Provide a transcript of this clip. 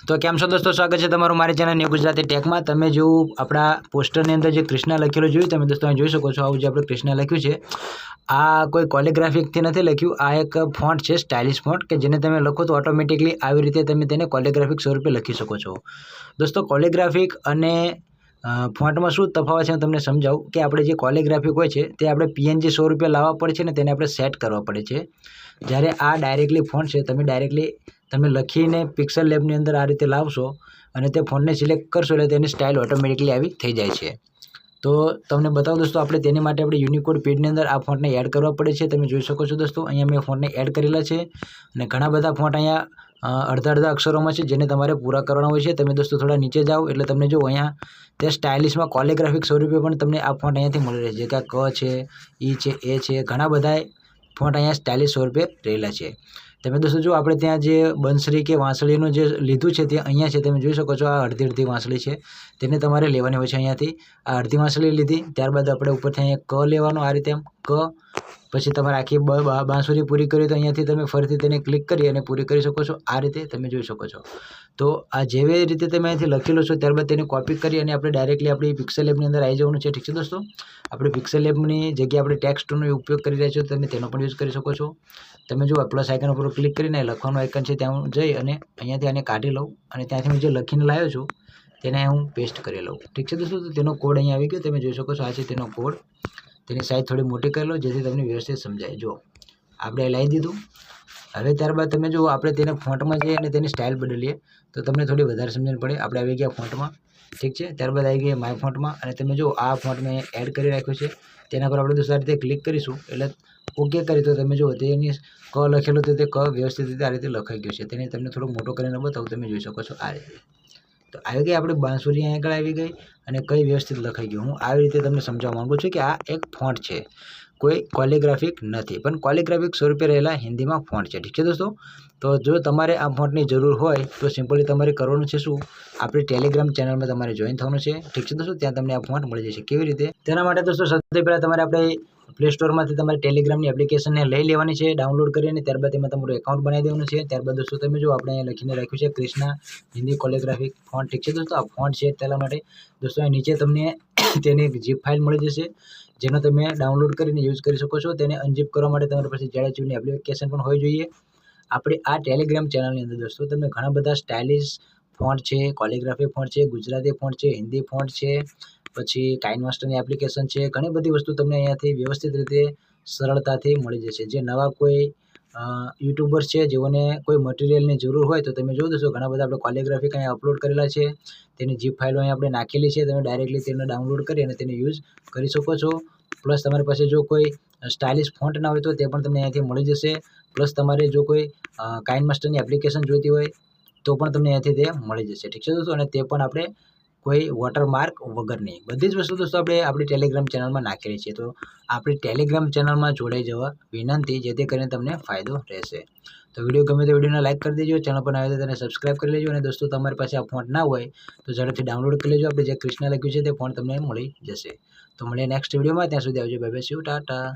तो केम छो दोस्तों, स्वागत है तमारुं मारी चेनल न्यू गुजराती टेक में। तमे जो अपना पोस्टर अंदर जो कृष्णा लखेलू जोयुं तमे दोस्तों जोई शको छो। आवुं जे आपणे कृष्णा लख्युं छे आ कोई कोलिग्राफिक थी नहीं लख्युं, आ एक फॉन्ट है, स्टाइलिश फॉन्ट के जेने तमे लखो तो ऑटोमेटिकली આવી રીતે તમે તેને કોલિગ્રાફિક સ્વરૂપે લખી શકો છો। दोस्तों કોલિગ્રાફિક અને ફોન્ટમાં શું તફાવત છે હું તમને સમજાવું કે આપણે જે કોલિગ્રાફિક હોય છે તે આપણે પીએનજી સ્વરૂપે લાવવા પડે છે ને તેને આપણે સેટ કરવા પડે છે। જ્યારે આ ડાયરેક્ટલી ફોન્ટ છે તમે લખીને પિક્સલ લેબની અંદર આ રીતે લાવશો અને તે ફોન્ટને સિલેક્ટ કરશો એટલે તેની સ્ટાઇલ ઓટોમેટિકલી આવી થઈ જાય છે। तो तमने बताओ दोस्तों આપણે તેની માટે આપણે યુનિકોડ પેજની અંદર આ ફોન્ટને એડ કરવા પડે છે। તમે જોઈ શકો છો दोस्तों અહીંયા મેં ફોન્ટને એડ કરેલા છે અને ઘણા બધા ફોન્ટ અહીંયા અડધા અક્ષરોમાં છે જેને તમારે પૂરા કરવાના હોય છે। તમે दोस्तों થોડા નીચે જાઓ એટલે તમને જો અહીંયા તે સ્ટાઇલિશમાં કોલિગ્રાફિક સ્વરૂપે પણ તમને આ ફોન્ટ અહીંયાથી મળી રહે છે, કે ક છે, ઈ છે, એ છે, ઘણા બધા ફોન્ટ અહીંયા સ્ટાઇલિશ સ્વરૂપે રહેલા છે। તમે दोस्तों जो આપણે ત્યાં જે બંસરી કે વાંસળીનું જે લીધું છે તે અહીંયા છે, તમે જોઈ શકો છો આ અડધી વાંસળી છે તેને તમારે લેવાની હોય છે। અહીંયાથી આ અડધી વાંસળી લીધી, ત્યારબાદ આપણે ઉપરથી અહીંયા ક લેવાનો, આ રીતે ક, પછી તમારે આખી બાંસુરી પૂરી કરી તો અહીંયાથી તમે ફરીથી તેને ક્લિક કરી અને પૂરી કરી શકો છો। આ રીતે તમે જોઈ શકો છો। તો આ જેવી રીતે તમે અહીંયાથી લખેલો છો ત્યારબાદ તેને કોપી કરી અને આપણે ડાયરેક્ટલી આપણી પિક્સલ લેબની અંદર આવી જવાનું છે। ઠીક છે दोस्तों, આપણે પિક્સલ લેબની જગ્યાએ આપણે ટેક્સ્ટનો ઉપયોગ કરી રહ્યા છો, તમે તેનો પણ યુઝ કરી શકો છો। તમે જો પ્લસ આઇકન ઉપર ક્લિક કરીને લખવાનું આઇકન છે ત્યાં જઈ અને અહીંયાથી આને કાઢી લઉં અને ત્યાંથી હું જે લખીને લાવ્યો છું તેને હું પેસ્ટ કરી લઉં। ઠીક છે दोस्तों, તો તેનો કોડ અહીંયા આવી ગયો, તમે જોઈ શકો છો આ છે તેનો કોડ। તેની સાઇઝ થોડી મોટી કરી લો જેથી તમને વ્યવસ્થિત સમજાય। જો આપણે લાવી દીધું। હવે ત્યારબાદ તમે જો આપણે તેને ફોન્ટમાં જઈએ અને તેની સ્ટાઇલ બદલીએ તો તમને થોડી વધારે સમજણ પડે। આપણે આવી ગયા ફોન્ટમાં, ઠીક છે, ત્યારબાદ આવી ગયા માય ફોન્ટમાં અને તમે જો આ ફોન્ટ મેં એડ કરી રાખ્યું છે તેના પર આપણે दोस्तों આ રીતે ક્લિક કરીશું એટલે ઓકે કરી તો તમે જો તેની ક લખેલું તો તે ક વ્યવસ્થિત રીતે આ રીતે લખાઈ ગયું છે। તેને તમને થોડું મોટો કરીને બતાવું, તમે જોઈ શકો છો આ રીતે। તો આવી ગઈ આપણી બાંસુરી અહીંયા આગળ આવી ગઈ અને કઈ વ્યવસ્થિત લખાઈ ગયું। હું આવી રીતે તમને સમજાવવા માગું છું કે આ એક ફોન્ટ છે, કોઈ કોલિગ્રાફિક નથી, પણ કોલિગ્રાફિક સ્વરૂપે રહેલા હિન્દીમાં ફોન્ટ છે। ઠીક છે दोस्तों, તો જો તમારે આ ફોન્ટની જરૂર હોય તો સિમ્પલી તમારે કરવાનું છે શું, આપણી ટેલિગ્રામ ચેનલમાં તમારે જોઈન થવાનું છે। ઠીક છે दोस्तों, ત્યાં તમને આ ફોન્ટ મળી જશે। કેવી રીતે તેના માટે दोस्तों સૌથી પહેલાં તમારે આપણે પ્લે સ્ટોરમાંથી તમારે ટેલિગ્રામની એપ્લિકેશનને લઈ લેવાની છે, ડાઉનલોડ કરીને ત્યારબાદ તેમાં તમારું એકાઉન્ટ બનાવી દેવાનું છે। ત્યારબાદ दोस्तों તમે જો આપણે અહીંયા લખીને રાખ્યું છે કૃષ્ણા હિન્દી કોલિગ્રાફિક ફોન્ટ। ઠીક છે दोस्तों, આ ફોન્ટ છે તેના માટે दोस्तों અહીં નીચે તમને તેની એક ઝીપ ફાઇલ મળી જશે જેનો તમે ડાઉનલોડ કરીને યુઝ કરી શકો છો। તેને અનઝીપ કરવા માટે તમારી પાસે ZHUની એપ્લિકેશન પણ હોવી જોઈએ। આપણે આ ટેલિગ્રામ ચેનલની અંદર दोस्तों તમને ઘણા બધા સ્ટાઇલિશ ફોન્ટ છે, કોલિગ્રાફિક ફોન્ટ છે, ગુજરાતી ફોન્ટ છે, હિન્દી ફોન્ટ છે, પછી કાઇનમાસ્ટરની એપ્લિકેશન છે, ઘણી બધી વસ્તુ તમને અહીંયાથી વ્યવસ્થિત રીતે સરળતાથી મળી જશે। જે નવા કોઈ યુટ્યુબર્સ છે જેઓને કોઈ મટીરિયલની જરૂર હોય તો તમે જોઈ દો ઘણા બધા આપણે કોલિગ્રાફિક અહીંયા અપલોડ કરેલા છે, તેની ઝીપ ફાઇલો અહીં આપણે નાખેલી છે, તમે ડાયરેક્ટલી તેને ડાઉનલોડ કરી અને તેને યુઝ કરી શકો છો। પ્લસ તમારી પાસે જો કોઈ સ્ટાઇલિશ ફોન્ટ ના હોય તો તે પણ તમને અહીંયાથી મળી જશે। પ્લસ તમારે જો કોઈ કાઇનમાસ્ટરની એપ્લિકેશન જોઈતી હોય તો પણ તમને અહીંયાથી તે મળી જશે। ઠીક છે दोस्तों, અને તે પણ આપણે કોઈ વોટરમાર્ક વગરની બધી જ વસ્તુ दोस्तों આપણે આપણી ટેલિગ્રામ ચેનલમાં નાખેલી છે। તો આપણી ટેલિગ્રામ ચેનલમાં જોડાઈ જવા વિનંતી, જેથી કરીને તમને ફાયદો રહેશે। તો વિડીયો ગમે તો વિડીયોને લાઇક કરી દેજો, ચેનલ પર આવે તો તેને સબસ્ક્રાઈબ કરી લેજો અને दोस्तों તમારી પાસે આ ફોન્ટ ના હોય તો ઝડપથી ડાઉનલોડ કરી લેજો। આપણે જે કૃષ્ણા લખ્યું છે તે ફોન્ટ તમને મળી જશે। તો મળીએ નેક્સ્ટ વિડીયોમાં, ત્યાં સુધી આવજો, bye bye, C you, Tata.